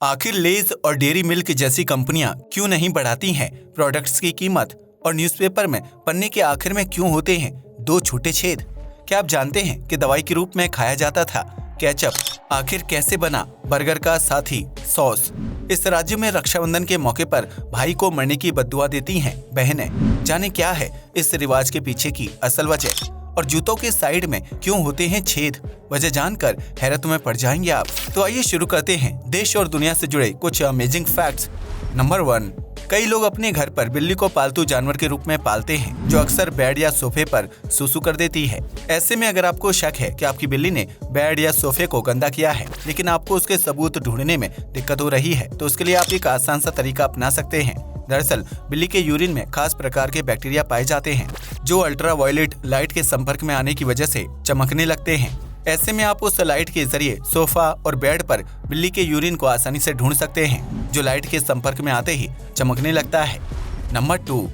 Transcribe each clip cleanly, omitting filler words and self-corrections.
आखिर लेज और dairy milk जैसी कंपनियां क्यों नहीं बढ़ाती हैं प्रोडक्ट्स की कीमत, और न्यूज़पेपर में पन्ने के आखिर में क्यों होते हैं दो छोटे छेद? क्या आप जानते हैं कि दवाई के रूप में खाया जाता था केचप आखिर कैसे बना बर्गर का साथी सॉस? इस राज्य में रक्षाबंधन के मौके पर भाई को मरने की बद्दुआ देती हैं बहनें। जाने क्या है इस रिवाज के पीछे की असल वजह, और जूतों के साइड में क्यों होते हैं छेद? वजह जानकर हैरत में पड़ जाएंगे आप। तो आइए शुरू करते हैं देश और दुनिया से जुड़े कुछ अमेजिंग फैक्ट्स। नंबर 1, कई लोग अपने घर पर बिल्ली को पालतू जानवर के रूप में पालते हैं, जो अक्सर बेड या सोफे पर सूसू कर देती है। ऐसे में अगर आपको शक है कि आपकी बिल्ली ने बेड या सोफे को गंदा किया है, लेकिन आपको उसके सबूत ढूंढने में दिक्कत हो रही है, तो उसके लिए आप एक आसान सा तरीका अपना सकते हैं। दरअसल बिल्ली के यूरिन में खास प्रकार के बैक्टीरिया पाए जाते हैं, जो अल्ट्रावायलेट लाइट के संपर्क में आने की वजह से चमकने लगते हैं। ऐसे में आप उस लाइट के जरिए सोफा और बेड पर बिल्ली के यूरिन को आसानी से ढूंढ सकते हैं, जो लाइट के संपर्क में आते ही चमकने लगता है। नंबर 2,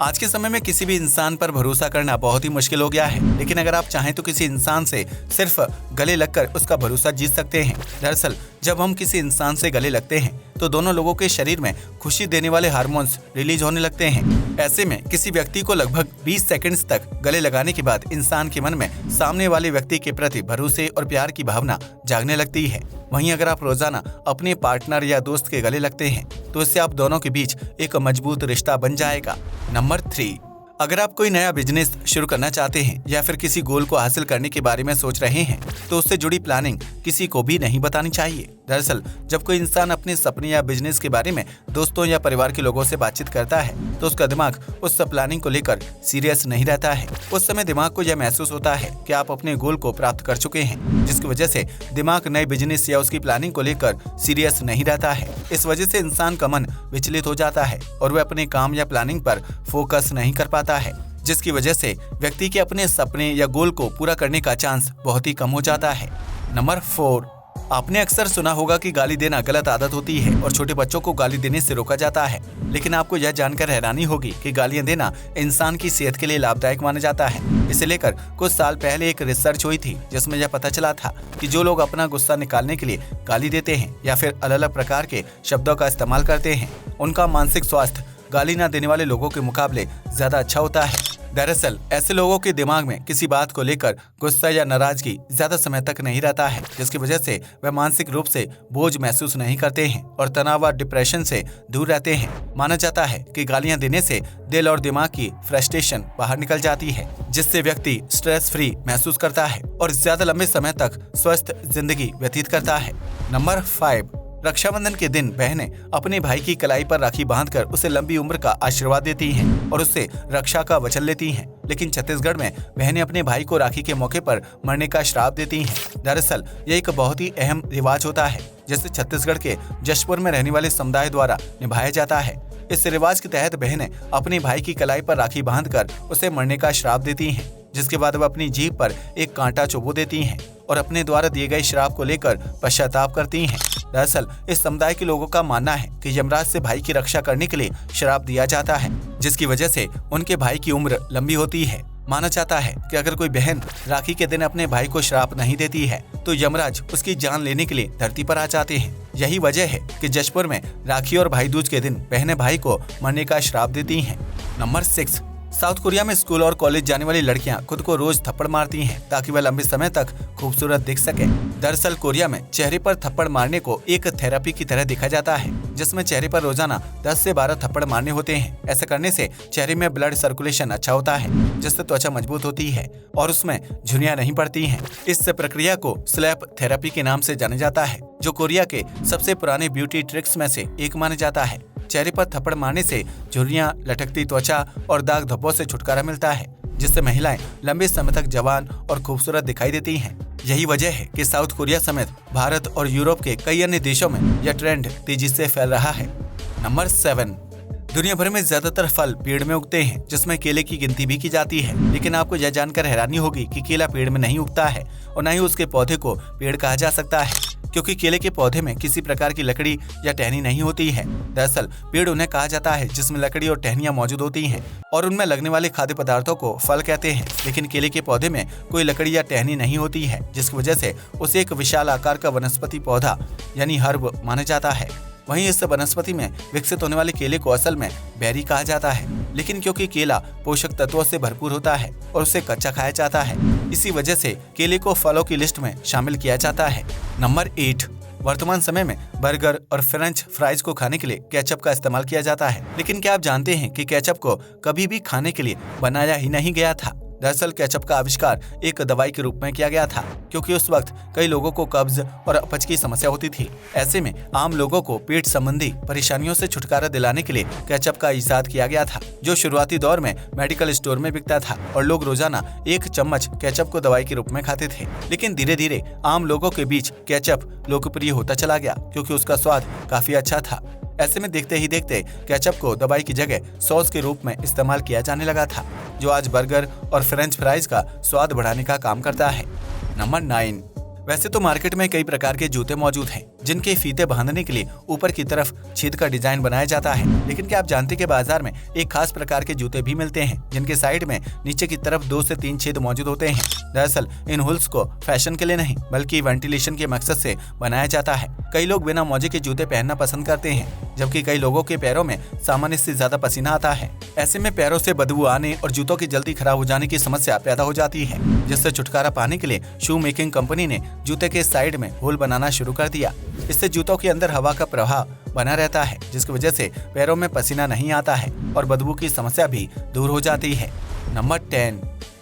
आज के समय में किसी भी इंसान पर भरोसा करना बहुत ही मुश्किल हो गया है, लेकिन अगर आप चाहें तो किसी इंसान से सिर्फ गले लगकर उसका भरोसा जीत सकते हैं। दरअसल जब हम किसी इंसान से गले लगते हैं तो दोनों लोगों के शरीर में खुशी देने वाले हार्मोन्स रिलीज होने लगते हैं। ऐसे में किसी व्यक्ति को लगभग 20 सेकंड्स तक गले लगाने के बाद इंसान के मन में सामने वाले व्यक्ति के प्रति भरोसे और प्यार की भावना जागने लगती है। वहीं अगर आप रोजाना अपने पार्टनर या दोस्त के गले लगते हैं तो इससे आप दोनों के बीच एक मजबूत रिश्ता बन जाएगा। नंबर 3, अगर आप कोई नया बिजनेस शुरू करना चाहते हैं या फिर किसी गोल को हासिल करने के बारे में सोच रहे हैं, तो उससे जुड़ी प्लानिंग किसी को भी नहीं बतानी चाहिए। दरअसल जब कोई इंसान अपने सपने या बिजनेस के बारे में दोस्तों या परिवार के लोगों से बातचीत करता है, तो उसका दिमाग उस प्लानिंग को लेकर सीरियस नहीं रहता है। उस समय दिमाग को यह महसूस होता है कि आप अपने गोल को प्राप्त कर चुके हैं, जिसकी वजह से दिमाग नए बिजनेस या उसकी प्लानिंग को लेकर सीरियस नहीं रहता है। इस वजह से इंसान का मन विचलित हो जाता है और वह अपने काम या प्लानिंग पर फोकस नहीं कर पाता है, जिसकी वजह से व्यक्ति के अपने सपने या गोल को पूरा करने का चांस बहुत ही कम हो जाता है। नंबर 4, आपने अक्सर सुना होगा कि गाली देना गलत आदत होती है और छोटे बच्चों को गाली देने से रोका जाता है, लेकिन आपको यह जानकर हैरानी होगी कि गालियां देना इंसान की सेहत के लिए लाभदायक माना जाता है। इसे लेकर कुछ साल पहले एक रिसर्च हुई थी, जिसमें यह पता चला था कि जो लोग अपना गुस्सा निकालने के लिए गाली देते हैं या फिर अलग अलग प्रकार के शब्दों का इस्तेमाल करते हैं, उनका मानसिक स्वास्थ्य गाली न देने वाले लोगों के मुकाबले ज्यादा अच्छा होता है। दरअसल ऐसे लोगों के दिमाग में किसी बात को लेकर गुस्सा या नाराजगी ज्यादा समय तक नहीं रहता है, जिसकी वजह से वह मानसिक रूप से बोझ महसूस नहीं करते हैं और तनाव और डिप्रेशन से दूर रहते हैं। माना जाता है कि गालियां देने से दिल और दिमाग की फ्रस्ट्रेशन बाहर निकल जाती है, जिससे व्यक्ति स्ट्रेस फ्री महसूस करता है और ज्यादा लंबे समय तक स्वस्थ जिंदगी व्यतीत करता है। नंबर 5, रक्षाबंधन के दिन बहनें अपने भाई की कलाई पर राखी बांधकर उसे लंबी उम्र का आशीर्वाद देती हैं और उससे रक्षा का वचन लेती हैं। लेकिन छत्तीसगढ़ में बहनें अपने भाई को राखी के मौके पर मरने का श्राप देती हैं। दरअसल यह एक बहुत ही अहम रिवाज होता है, जिसे छत्तीसगढ़ के जशपुर में रहने वाले समुदाय द्वारा निभाया जाता है। इस रिवाज के तहत बहनें अपने भाई की कलाई पर राखी बांधकर उसे मरने का श्राप देती हैं, जिसके बाद वह अपनी जीभ पर एक कांटा चुभो देती हैं और अपने द्वारा दिए गए श्राप को लेकर पश्चाताप करती हैं। दरअसल इस समुदाय के लोगों का मानना है कि यमराज से भाई की रक्षा करने के लिए श्राप दिया जाता है, जिसकी वजह से उनके भाई की उम्र लंबी होती है। माना जाता है कि अगर कोई बहन राखी के दिन अपने भाई को श्राप नहीं देती है, तो यमराज उसकी जान लेने के लिए धरती पर आ जाते हैं। यही वजह है कि जशपुर में राखी और भाई दूज के दिन बहनें भाई को मरने का श्राप देती हैं। नंबर 6, साउथ कोरिया में स्कूल और कॉलेज जाने वाली लड़कियां खुद को रोज थप्पड़ मारती हैं ताकि वह लंबे समय तक खूबसूरत दिख सके। दरअसल कोरिया में चेहरे पर थप्पड़ मारने को एक थेरेपी की तरह देखा जाता है, जिसमें चेहरे पर रोजाना 10 से 12 थप्पड़ मारने होते हैं। ऐसा करने से चेहरे में ब्लड सर्कुलेशन अच्छा होता है, जिससे त्वचा मजबूत होती है और उसमें झुर्रियां नहीं पड़ती हैं। इस प्रक्रिया को स्लैप थेरेपी के नाम से जाना जाता है, जो कोरिया के सबसे पुराने ब्यूटी ट्रिक्स में से एक माना जाता है। चेहरे पर थप्पड़ मारने से झुर्रियां, लटकती त्वचा और दाग धब्बों से छुटकारा मिलता है, जिससे महिलाएं लंबे समय तक जवान और खूबसूरत दिखाई देती हैं। यही वजह है कि साउथ कोरिया समेत भारत और यूरोप के कई अन्य देशों में यह ट्रेंड तेजी से फैल रहा है। नंबर 7, दुनिया भर में ज्यादातर फल पेड़ में उगते हैं, जिसमें केले की गिनती भी की जाती है। लेकिन आपको यह जानकर हैरानी होगी कि केला पेड़ में नहीं उगता है और न ही उसके पौधे को पेड़ कहा जा सकता है। क्योंकि केले के पौधे में किसी प्रकार की लकड़ी या टहनी नहीं होती है। दरअसल पेड़ उन्हें कहा जाता है जिसमें लकड़ी और टहनियां मौजूद होती हैं और उनमें लगने वाले खाद्य पदार्थों को फल कहते हैं। लेकिन केले के पौधे में कोई लकड़ी या टहनी नहीं होती है, जिसकी वजह से उसे एक विशाल आकार का वनस्पति पौधा यानी हर्ब माना जाता है। वहीं इस वनस्पति में विकसित होने वाले केले को असल में बेरी कहा जाता है, लेकिन क्योंकि केला पोषक तत्वों से भरपूर होता है और उसे कच्चा खाया जाता है, इसी वजह से केले को फलों की लिस्ट में शामिल किया जाता है। नंबर 8, वर्तमान समय में बर्गर और फ्रेंच फ्राइज को खाने के लिए केचप का इस्तेमाल किया जाता है। लेकिन क्या आप जानते हैं कि केचप को कभी भी खाने के लिए बनाया ही नहीं गया था। दरअसल केचप का आविष्कार एक दवाई के रूप में किया गया था, क्योंकि उस वक्त कई लोगों को कब्ज और अपच की समस्या होती थी। ऐसे में आम लोगों को पेट संबंधी परेशानियों से छुटकारा दिलाने के लिए केचप का इजाद किया गया था, जो शुरुआती दौर में मेडिकल स्टोर में बिकता था और लोग रोजाना 1 चम्मच केचप को दवाई के रूप में खाते थे। लेकिन धीरे धीरे आम लोगों के बीच केचप लोकप्रिय होता चला गया, क्योंकि उसका स्वाद काफी अच्छा था। ऐसे में देखते ही देखते केचप को दवाई की जगह सॉस के रूप में इस्तेमाल किया जाने लगा था, जो आज बर्गर और फ्रेंच फ्राइज का स्वाद बढ़ाने का काम करता है। नंबर 9, वैसे तो मार्केट में कई प्रकार के जूते मौजूद हैं, जिनके फीते बांधने के लिए ऊपर की तरफ छेद का डिजाइन बनाया जाता है। लेकिन क्या आप जानते हैं कि बाजार में एक खास प्रकार के जूते भी मिलते हैं, जिनके साइड में नीचे की तरफ 2 से 3 छेद मौजूद होते हैं। दरअसल इन होल्स को फैशन के लिए नहीं बल्कि वेंटिलेशन के मकसद से बनाया जाता है। कई लोग बिना मोजे के जूते पहनना पसंद करते हैं, जबकि कई लोगों के पैरों में सामान्य से ज्यादा पसीना आता है। ऐसे में पैरों से बदबू आने और जूतों की जल्दी खराब हो जाने की समस्या पैदा हो जाती है, जिससे छुटकारा पाने के लिए शू मेकिंग कंपनी ने जूते के साइड में होल बनाना शुरू कर दिया। इससे जूतों के अंदर हवा का प्रवाह बना रहता है, जिसकी वजह से पैरों में पसीना नहीं आता है और बदबू की समस्या भी दूर हो जाती है। नंबर 10,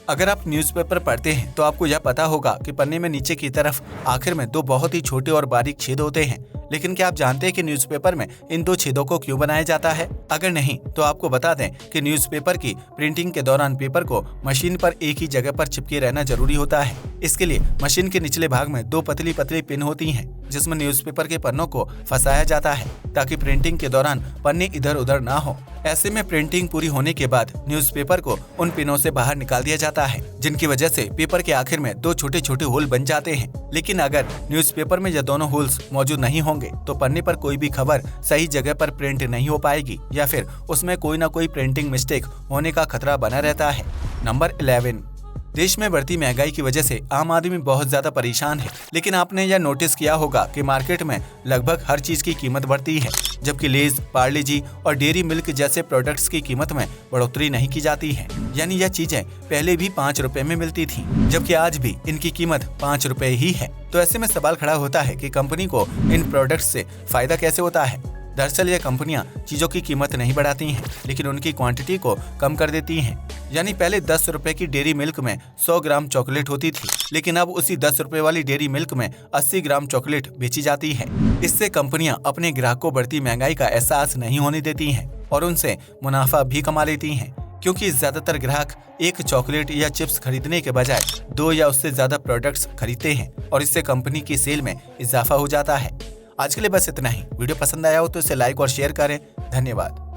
अगर आप न्यूज़पेपर पढ़ते हैं तो आपको यह पता होगा कि पन्ने में नीचे की तरफ आखिर में 2 बहुत ही छोटे और बारीक छेद होते हैं। लेकिन क्या आप जानते हैं कि न्यूज़पेपर में इन 2 छेदों को क्यों बनाया जाता है? अगर नहीं तो आपको बता दें कि न्यूज़पेपर की प्रिंटिंग के दौरान पेपर को मशीन पर एक ही जगह पर चिपके रहना जरूरी होता है। इसके लिए मशीन के निचले भाग में 2 पतली पतली पिन होती हैं, जिसमें न्यूज़पेपर के पन्नों को फंसाया जाता है, ताकि प्रिंटिंग के दौरान पन्ने इधर उधर ना हो। ऐसे में प्रिंटिंग पूरी होने के बाद न्यूज़पेपर को उन पिनों से बाहर निकाल दिया जाता है, जिनकी वजह से पेपर के आखिर में 2 छोटे छोटे होल बन जाते हैं। लेकिन अगर न्यूज़पेपर में यह दोनों होल्स मौजूद नहीं होंगे तो पन्ने पर कोई भी खबर सही जगह पर प्रिंट नहीं हो पाएगी, या फिर उसमें कोई ना कोई प्रिंटिंग मिस्टेक होने का खतरा बना रहता है। नंबर 11, देश में बढ़ती महंगाई की वजह से आम आदमी बहुत ज्यादा परेशान है। लेकिन आपने यह नोटिस किया होगा कि मार्केट में लगभग हर चीज की कीमत बढ़ती है, जबकि लेज, पार्ले जी और डेयरी मिल्क जैसे प्रोडक्ट्स की कीमत में बढ़ोतरी नहीं की जाती है। यानी यह चीजें पहले भी 5 रुपए में मिलती थी, जबकि आज भी इनकी कीमत 5 रुपए ही है। तो ऐसे में सवाल खड़ा होता है कि कंपनी को इन प्रोडक्ट्स से फायदा कैसे होता है। दरअसल ये कंपनियां चीजों की कीमत नहीं बढ़ाती हैं, लेकिन उनकी क्वांटिटी को कम कर देती हैं। यानी पहले 10 रुपए की डेयरी मिल्क में 100 ग्राम चॉकलेट होती थी, लेकिन अब उसी 10 रुपए वाली डेयरी मिल्क में 80 ग्राम चॉकलेट बेची जाती है। इससे कंपनियां अपने ग्राहक को बढ़ती महंगाई का एहसास नहीं होने देती हैं और उनसे मुनाफा भी कमा लेती हैं, क्योंकि ज्यादातर ग्राहक एक चॉकलेट या चिप्स खरीदने के बजाय 2 या उससे ज्यादा प्रोडक्ट्स खरीदते हैं और इससे कंपनी की सेल में इजाफा हो जाता है। आज के लिए बस इतना ही। वीडियो पसंद आया हो तो इसे लाइक और शेयर करें। धन्यवाद।